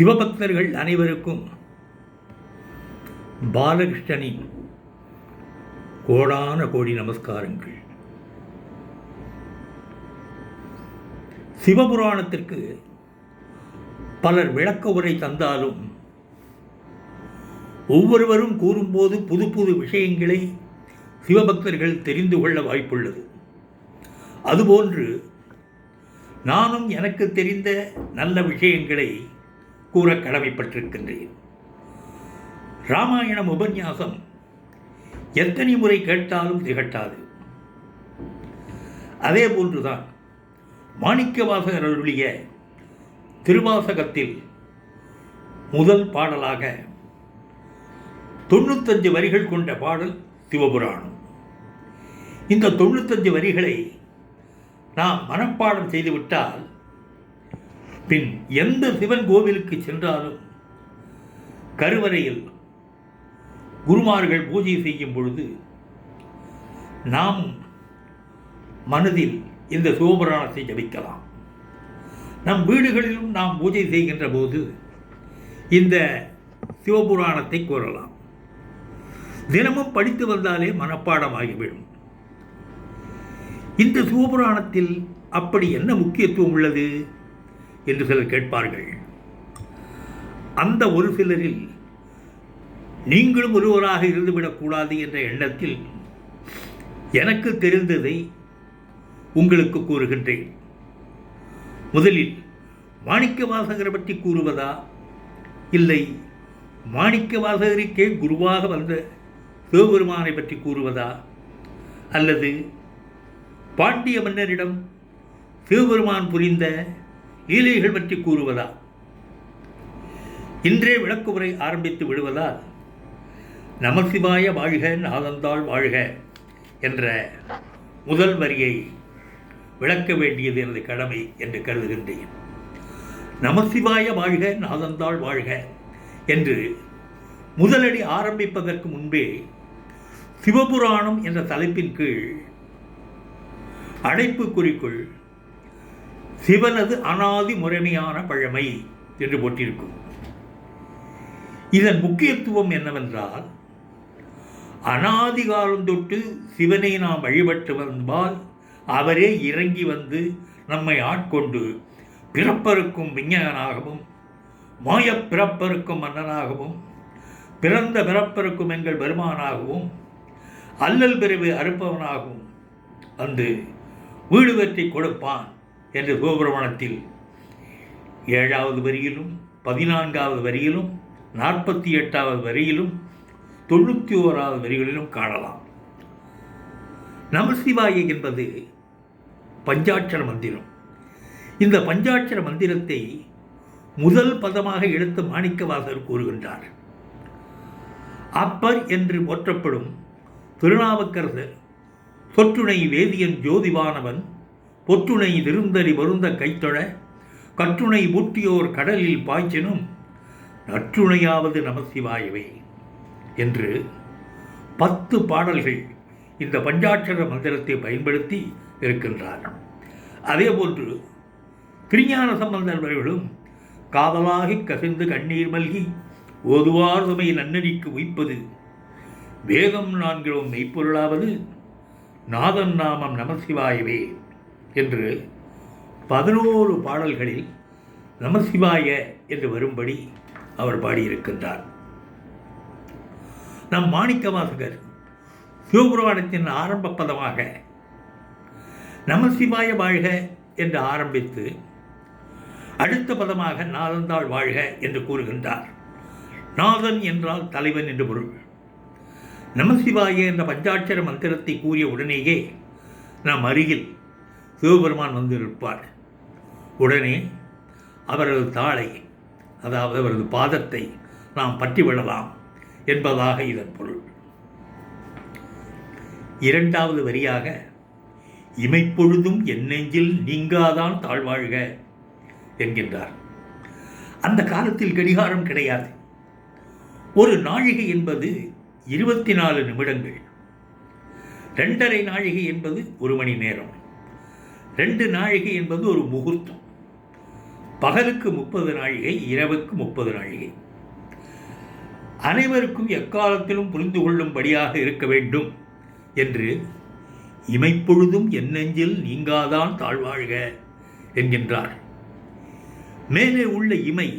சிவபக்தர்கள் அனைவருக்கும் பாலகிருஷ்ணனின் கோடான கோடி நமஸ்காரங்கள். சிவபுராணத்திற்கு பலர் விளக்க உரை தந்தாலும் ஒவ்வொருவரும் கூறும்போது புது புது விஷயங்களை சிவபக்தர்கள் தெரிந்து கொள்ள வாய்ப்புள்ளது. அதுபோன்று நானும் எனக்கு தெரிந்த நல்ல விஷயங்களை கூற கடமைப்பட்டிருக்கின்றேன். ராமாயணம் உபன்யாசம் எத்தனை முறை கேட்டாலும் திகட்டாது. அதே போன்றுதான் மாணிக்கவாசகர் அருளிய திருவாசகத்தில் முதல் பாடலாக 95 வரிகள் கொண்ட பாடல் சிவபுராணம். இந்த 95 வரிகளை நாம் மனப்பாடம் செய்துவிட்டால் பின் எந்த சிவன் கோவிலுக்கு சென்றாலும் கருவறையில் குருமார்கள் பூஜை செய்யும் பொழுது நாம் மனதில் இந்த சிவபுராணத்தை ஜபிக்கலாம். நம் வீடுகளிலும் நாம் பூஜை செய்கின்ற போது இந்த சிவபுராணத்தை கூறலாம். தினமும் படித்து வந்தாலே மனப்பாடமாகிவிடும். இந்த சிவபுராணத்தில் அப்படி என்ன முக்கியத்துவம் உள்ளது என்று சிலர் கேட்பார்கள். அந்த ஒரு சிலரில் நீங்களும் ஒருவராக இருந்துவிடக்கூடாது என்ற எண்ணத்தில் எனக்கு தெரிந்ததை உங்களுக்கு கூறுகின்றேன். முதலில் மாணிக்கவாசகரை பற்றி கூறுவதா, இல்லை மாணிக்கவாசகருக்கே குருவாக வந்த சிவபெருமானை பற்றி கூறுவதா, அல்லது பாண்டிய மன்னரிடம் சிவபெருமான் புரிந்த லீலைகள் பற்றி கூறுவதா? இன்றே விளக்குமுறை ஆரம்பித்து விடுவதால் நமசிவாய வாழ்க நாதந்தாள் வாழ்க என்ற முதல் வரியை விளக்க வேண்டியது எனது கடமை என்று கருதுகின்றேன். நமசிவாய வாழ்க நாதந்தாள் வாழ்க என்று முதலடி ஆரம்பிப்பதற்கு முன்பே சிவபுராணம் என்ற தலைப்பின் கீழ் அடைப்பு குறிக்குள் சிவனது அனாதி முறைமையான பழமை என்று போட்டிருக்கும். இதன் முக்கியத்துவம் என்னவென்றால், அனாதி காலம் தொட்டு சிவனை நாம் வழிபட்டு வந்தால் அவரே இறங்கி வந்து நம்மை ஆட்கொண்டு பிறப்பறுக்கும் விஞ்ஞானாகவும் மாயப் பிறப்பறுக்கும் மன்னனாகவும் பிறந்த பிறப்பறுக்கும் எங்கள் பெருமானாகவும் அல்லல் பிறவி அறுப்பவனாகவும் வந்து வீடு வெற்றி கொடுப்பான் என்று சிவபுராணத்தில் 7வது வரியிலும் 14வது வரியிலும் 48வது வரியிலும் 91வது வரிகளிலும் காணலாம். நமசிவாய என்பது பஞ்சாட்சர மந்திரம். இந்த பஞ்சாட்சர மந்திரத்தை முதல் பதமாக எடுத்து மாணிக்கவாசகர் கூறுகின்றார். அப்பர் என்று போற்றப்படும் திருநாவுக்கரசர் சொற்றுணை வேதியன் ஜோதிவானவன் பொற்றுணை திருந்தறி வருந்த கைத்தொழ கற்றுணை பூட்டியோர் கடலில் பாய்ச்சினும் நற்றுணையாவது நமசிவாயவே என்று 10 பாடல்கள் இந்த பஞ்சாட்சர மந்திரத்தை பயன்படுத்தி இருக்கின்றார். அதேபோன்று திருஞான சம்பந்தர் அவர்களும் காதலாகி கசிந்து கண்ணீர் மல்கி ஓதுவார் சுமை நன்னடிக்கு உய்ப்பது வேதம் 4 மெய்ப்பொருளாவது நாதன் நாமம் நமசிவாயவே என்று 11 பாடல்களில் நமசிவாய என்று வரும்படி அவர் பாடியிருக்கின்றார். நம் மாணிக்கவாசகர் சிவபுராணத்தின் ஆரம்ப பதமாக நமசிவாய வாழ்க என்று ஆரம்பித்து அடுத்த பதமாக நாதந்தாள் வாழ்க என்று கூறுகின்றார். நாதன் என்றால் தலைவன் என்று பொருள். நமசிவாய என்ற பஞ்சாட்சர மந்திரத்தை கூறிய உடனேயே நம் அருகில் சிவபெருமான் வந்து இருப்பார். உடனே அவரது தாளை, அதாவது அவரது பாதத்தை நாம் பற்றி விடலாம் என்பதாக இதன் பொருள். 2வது வரியாக இமைப்பொழுதும் என் நெஞ்சில் நீங்காதான் தாழ்வாழ்க என்கின்றார். அந்த காலத்தில் கடிகாரம் கிடையாது. ஒரு நாழிகை என்பது 24 நிமிடங்கள். 2½ நாழிகை என்பது 1 மணி நேரம். 2 நாழிகை என்பது ஒரு முகூர்த்தம். பகலுக்கு 30 நாழிகை, இரவுக்கு 30 நாழிகை. அனைவருக்கும் எக்காலத்திலும் புரிந்து கொள்ளும்படியாக இருக்க வேண்டும் என்று இமைப்பொழுதும் என் நெஞ்சில் நீங்காதான் தாழ்வாழ்க என்கின்றார். மேலே உள்ள இமை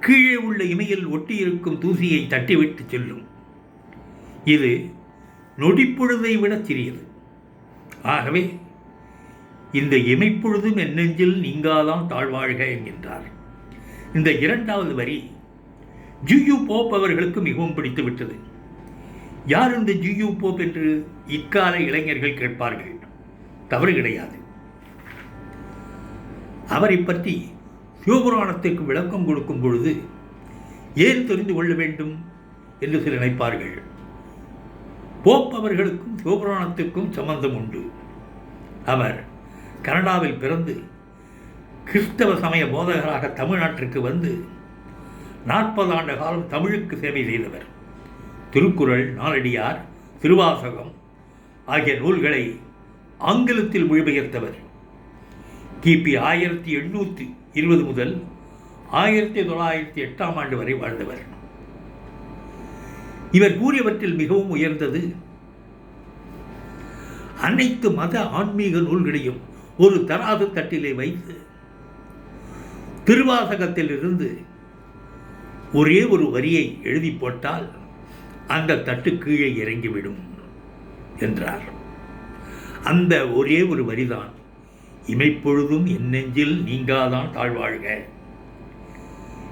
கீழே உள்ள இமையில் ஒட்டியிருக்கும் தூசியை தட்டிவிட்டு செல்லும். இது நொடிப்பொழுதை விட சிறியது. ஆகவே இந்த இமைப்பொழுதும் என் நெஞ்சில் நீங்காதான் தாழ்வாழ்க என்கின்றார். இந்த இரண்டாவது வரி ஜியு போப் அவர்களுக்கு மிகவும் பிடித்து விட்டது. யார் இந்த ஜியு போப் என்று இக்கால இளைஞர்கள் கேட்பார்கள். தவறு கிடையாது. அவரை பற்றி சிவபுராணத்திற்கு விளக்கம் கொடுக்கும் பொழுது ஏன் தெரிந்து கொள்ள வேண்டும் என்று சிலர் நினைப்பார்கள். போப் அவர்களுக்கும் சிவபுராணத்திற்கும் சம்பந்தம் உண்டு. அவர் கனடாவில் பிறந்து கிறிஸ்தவ சமய போதகராக தமிழ்நாட்டிற்கு வந்து 40 ஆண்டு காலம் தமிழுக்கு சேவை செய்தவர். திருக்குறள், நாலடியார், திருவாசகம் ஆகிய நூல்களை ஆங்கிலத்தில் மொழிபெயர்த்தவர். கிபி 1820 முதல் 1908 ஆண்டு வரை வாழ்ந்தவர். இவர் கூறியவற்றில் மிகவும் உயர்ந்தது, அனைத்து மத ஆன்மீக நூல்களையும் ஒரு தராசு தட்டிலே வைத்து திருவாசகத்தில் இருந்து ஒரே ஒரு வரியை எழுதி போட்டால் அந்த தட்டு கீழே இறங்கிவிடும் என்றார். அந்த ஒரே ஒரு வரிதான் இமைப்பொழுதும் என் நெஞ்சில் நீங்காதான் தாழ்வாழ்க.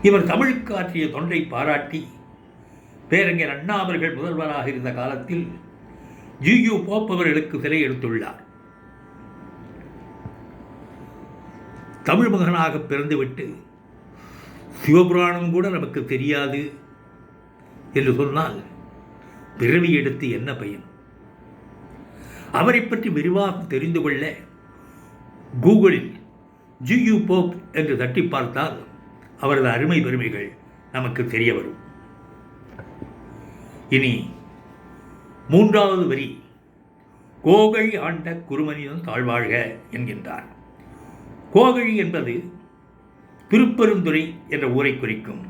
இவர் தமிழுக்கு ஆற்றிய தொண்டை பாராட்டி பேரறிஞர் அண்ணா அவர்கள் முதல்வராக இருந்த காலத்தில் ஜியு போப் அவர்களுக்கு சிலை எடுத்துள்ளார். தமிழ் மகனாக பிறந்துவிட்டு சிவபுராணம் கூட நமக்கு தெரியாது என்று சொன்னால் பிறவி எடுத்து என்ன பயன்? அவரை பற்றி விரிவாக தெரிந்து கொள்ள கூகுளில் ஜியு போப் என்று தட்டி பார்த்தால் அவரது அருமை பெருமைகள் நமக்கு தெரிய வரும். இனி மூன்றாவது வரி கோகழி ஆண்ட குருமனிதன் தாழ்வாழ்க என்கின்றார். கோகழி என்பது திருப்பெருந்துறை என்ற ஊரை குறிக்கும்.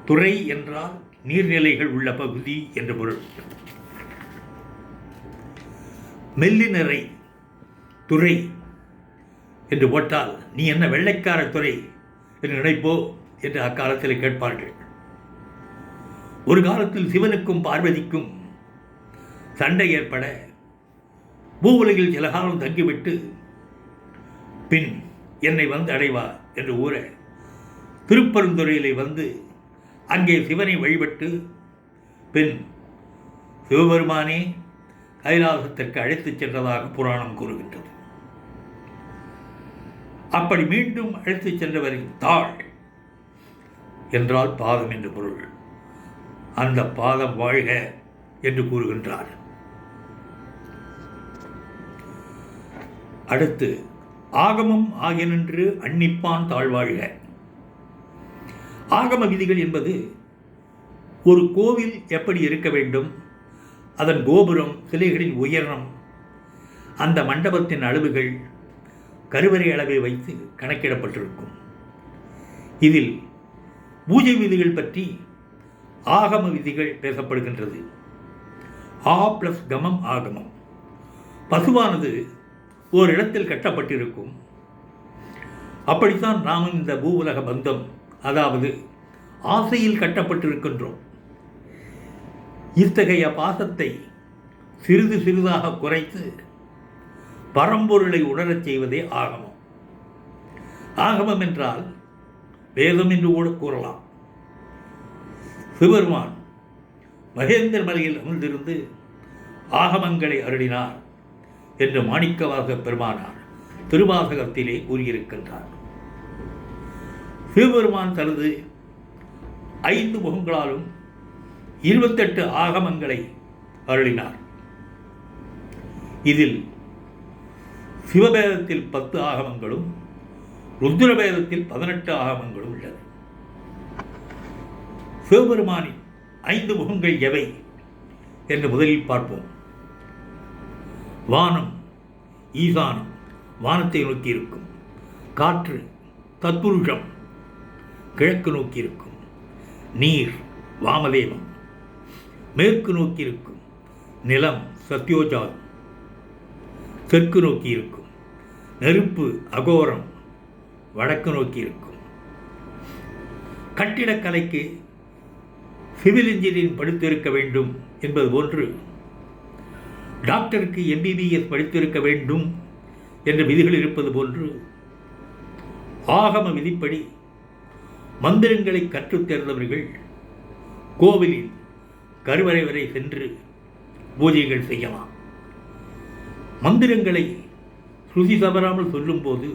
துறை என்றால் நீர்நிலைகள் உள்ள பகுதி என்று பொருள். மெல்லினரை துறை என்று போட்டால் நீ என்ன வெள்ளைக்கார துறை என்று நினைப்போ என்று அக்காலத்தில் கேட்பார்கள். ஒரு காலத்தில் சிவனுக்கும் பார்வதிக்கும் சண்டை ஏற்பட பூவுலகில் சில காலம் தங்கிவிட்டு பின் என்னை வந்து அடைவா என்று ஊர திருப்பெருந்துறையிலே வந்து அங்கே சிவனை வழிபட்டு பின் சிவபெருமானே கைலாசத்திற்கு அழைத்துச் சென்றதாக புராணம் கூறுகின்றது. அப்படி மீண்டும் அழைத்துச் சென்றவரின் தாழ் என்றால் பாதம் என்று பொருள். அந்த பாதம் வாழ்க என்று கூறுகின்றார். அடுத்து ஆகமம் ஆகியனென்று அன்னிப்பான் தாழ்வாழ்க. ஆகம விதிகள் என்பது ஒரு கோவில் எப்படி இருக்க வேண்டும், அதன் கோபுரம், சிலைகளின் உயரம், அந்த மண்டபத்தின் அளவுகள், கருவறை அளவை வைத்து கணக்கிடப்பட்டிருக்கும். இதில் பூஜை விதிகள் பற்றி ஆகம விதிகள் பேசப்படுகின்றது. ஆ பிளஸ் கமம் ஆகமம். பசுவானது ஒரு இடத்தில் கட்டப்பட்டிருக்கும். அப்படித்தான் நாம் இந்த பூவுலக பந்தம், அதாவது ஆசையில் கட்டப்பட்டிருக்கின்றோம். இத்தகைய பாசத்தை சிறிது சிறிதாக குறைத்து பரம்பொருளை உணரச் செய்வதே ஆகமம். ஆகமம் என்றால் வேதம் என்று கூட கூறலாம். சிவபெருமான் மகேந்திர மலையில் அமர்ந்திருந்து ஆகமங்களை அருளினார் என்று மாணிக்கவாசக பெருமானார் திருவாசகத்திலே கூறியிருக்கின்றார். சிவபெருமான் தனது 5 முகங்களாலும் 28 ஆகமங்களை அருளினார். இதில் சிவபேதத்தில் 10 ஆகமங்களும் ருத்ரபேதத்தில் 18 ஆகமங்களும் உள்ளது. சிவபெருமானின் 5 முகங்கள் எவை என்று முதலில் பார்ப்போம். வானம், ஈசானம் வானத்தை நோக்கி இருக்கும். காற்று தத்புருஷம் கிழக்கு நோக்கி இருக்கும். நீர் வாமதேவம். மேற்கு நோக்கி இருக்கும். நிலம் சத்யோஜாதம். தெற்கு நோக்கி இருக்கும். நெருப்பு அகோரம் வடக்கு நோக்கி இருக்கும். கட்டிடக்கலைக்கு சிவில் இன்ஜினியரிங் படித்திருக்க வேண்டும் என்பது போன்று டாக்டருக்கு MBBS படித்திருக்க வேண்டும் என்ற விதிகள் இருப்பது போன்று ஆகம விதிப்படி மந்திரங்களை கற்றுத் தேர்ந்தவர்கள் கோவிலில் கருவறை வரை சென்று பூஜைகள் செய்யலாம். மந்திரங்களை ஸ்ருதி தவறாமல் சொல்லும்போது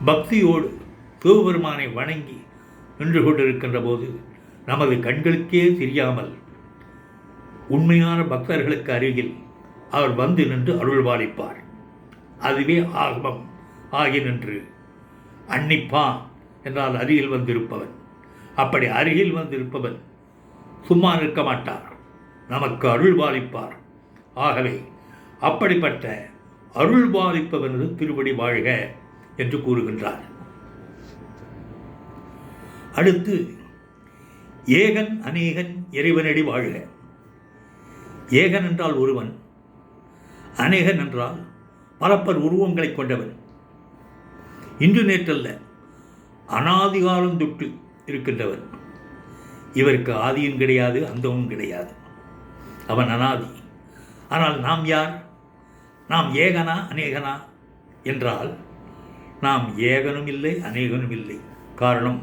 பக்தியோடு சிவபெருமானை வணங்கி நின்று கொண்டிருக்கின்ற போது நமது கண்களுக்கே தெரியாமல் உண்மையான பக்தர்களுக்கு அருகில் அவர் வந்து நின்று அருள்பாலிப்பார். அதுவே ஆகமம் ஆகி நின்று அன்னிப்பான் என்றால் அருகில் வந்திருப்பவன். அப்படி அருகில் வந்திருப்பவன் சும்மா நிற்க மாட்டார், நமக்கு அருள்பாலிப்பார். ஆகவே அப்படிப்பட்ட அருள்பாலிப்பவனது திருவடி வாழ்க என்று கூறுகின்றார். அடுத்து ஏகன் அநேகன் இறைவனடி வாழ்க. ஏகன் என்றால் ஒருவன், அநேகன் என்றால் பலப்பர் உருவங்களை கொண்டவன். இன்று நேற்றல்ல, அனாதிகாலம் தொட்டு இருக்கின்றவன். இவருக்கு ஆதியும் கிடையாது, அந்தமும் கிடையாது. அவன் அனாதி. ஆனால் நாம் யார்? நாம் ஏகனா அநேகனா என்றால் நாம் ஏகனும் இல்லை, அநேகனும் இல்லை. காரணம்,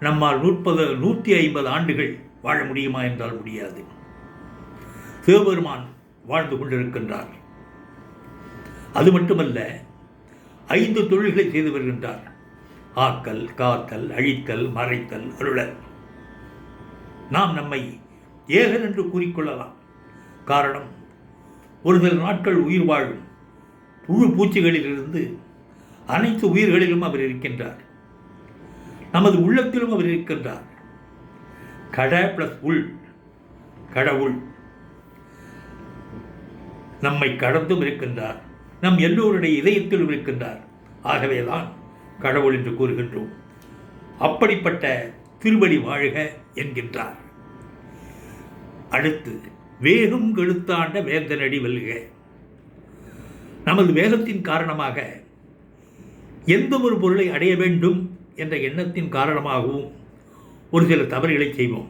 நம்மால் 150 ஆண்டுகள் வாழ முடியுமா என்றால் முடியாது. சிவபெருமான் வாழ்ந்து கொண்டிருக்கின்றார். அது மட்டுமல்ல, 5 தொழில்களை செய்து வருகின்றார். ஆக்கல், காத்தல், அழித்தல், மறைத்தல், அருளல். நாம் நம்மை ஏகன் என்று கூறிக்கொள்ளலாம். காரணம், ஒரு சில நாட்கள் உயிர் வாழும் புழு பூச்சிகளிலிருந்து அனைத்து உயிர்களிலும் அவர் இருக்கின்றார். நமது உள்ளத்திலும் அவர் இருக்கின்றார். கட பிளஸ் உள், கடவுள். நம்மை கடந்தும் இருக்கின்றார், நம் எல்லோருடைய இதயத்திலும் இருக்கின்றார். ஆகவேதான் கடவுள் என்று கூறுகின்றோம். அப்படிப்பட்ட திருவடி வாழ்க என்கின்றார். அடுத்து வேகம் கெழுத்தாண்ட வேந்தனடி வெல்க. நமது வேகத்தின் காரணமாக எந்த ஒரு பொருளை அடைய வேண்டும் என்ற எண்ணத்தின் காரணமாகவும் ஒரு சில தவறுகளை செய்வோம்.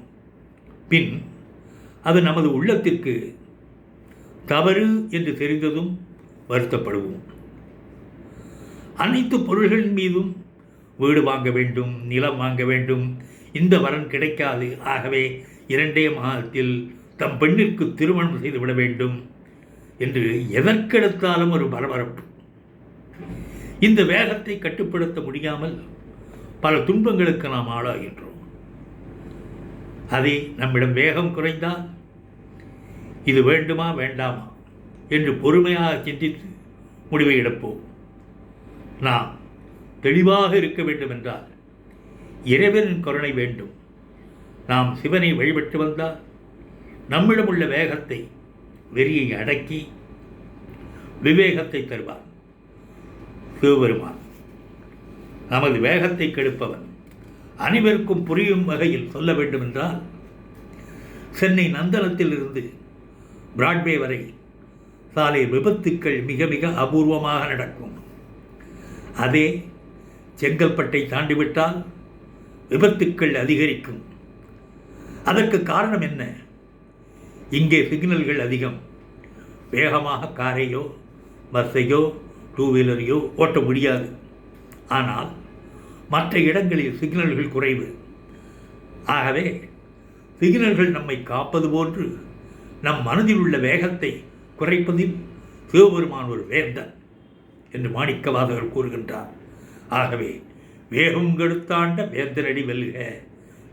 பின் அது நமது உள்ளத்திற்கு தவறு என்று தெரிந்ததும் வருத்தப்படுவோம். அனைத்து பொருள்களின் மீதும் வீடு வாங்க வேண்டும், நிலம் வாங்க வேண்டும், இந்த வரன் கிடைக்காது, ஆகவே 2 மாதத்தில் தம் பெண்ணிற்கு திருமணம் செய்துவிட வேண்டும் என்று எதற்கெடுத்தாலும் ஒரு பரபரப்பு. இந்த வேகத்தை கட்டுப்படுத்த முடியாமல் பல துன்பங்களுக்கு நாம் ஆளாகின்றோம். அதே நம்மிடம் வேகம் குறைந்தால் இது வேண்டுமா வேண்டாமா என்று பொறுமையாக சிந்தித்து முடிவை எடுப்போம். நாம் தெளிவாக இருக்க வேண்டும் என்றால் இறைவனின் கருணை வேண்டும். நாம் சிவனை வழிபட்டு வந்தால் நம்மிடம் உள்ள வேகத்தை, வெறியை அடக்கி விவேகத்தை தருவார் சிவபெருமான். நமது வேகத்தை கெடுப்பவன். அனைவருக்கும் புரியும் வகையில் சொல்ல வேண்டுமென்றால், சென்னை நந்தனத்தில் இருந்து பிராட்வே வரை சாலை விபத்துக்கள் மிக மிக அபூர்வமாக நடக்கும். அதே செங்கல்பட்டை தாண்டிவிட்டால் விபத்துக்கள் அதிகரிக்கும். அதற்கு காரணம் என்ன? இங்கே சிக்னல்கள் அதிகம். வேகமாக காரையோ பஸ்ஸையோ 2 வீலரையோ ஓட்ட முடியாது. ஆனால் மற்ற இடங்களில் சிக்னல்கள் குறைவு. ஆகவே சிக்னல்கள் நம்மை காப்பது போன்று நம் மனதில் உள்ள வேகத்தை குறைப்பதில் சிவபெருமான் ஒரு வேந்தன் என்று மாணிக்கவாசகர் கூறுகின்றார். ஆகவே வேகம் கெடுத்தாண்ட வேந்தனடி வெல்க.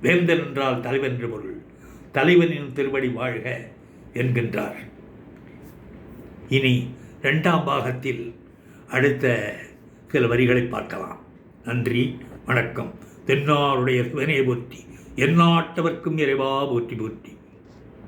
வேந்தன் என்றால் தலைவன் என்று பொருள். தலைவனின் திருவடி வாழ்க என்கின்றார். இனி 2ஆம் பாகத்தில் அடுத்த சில வரிகளை பார்க்கலாம். நன்றி, வணக்கம். தென்னாருடைய சிவனே போற்றி, எந்நாட்டவர்க்கும் இறைவா போற்றி போற்றி.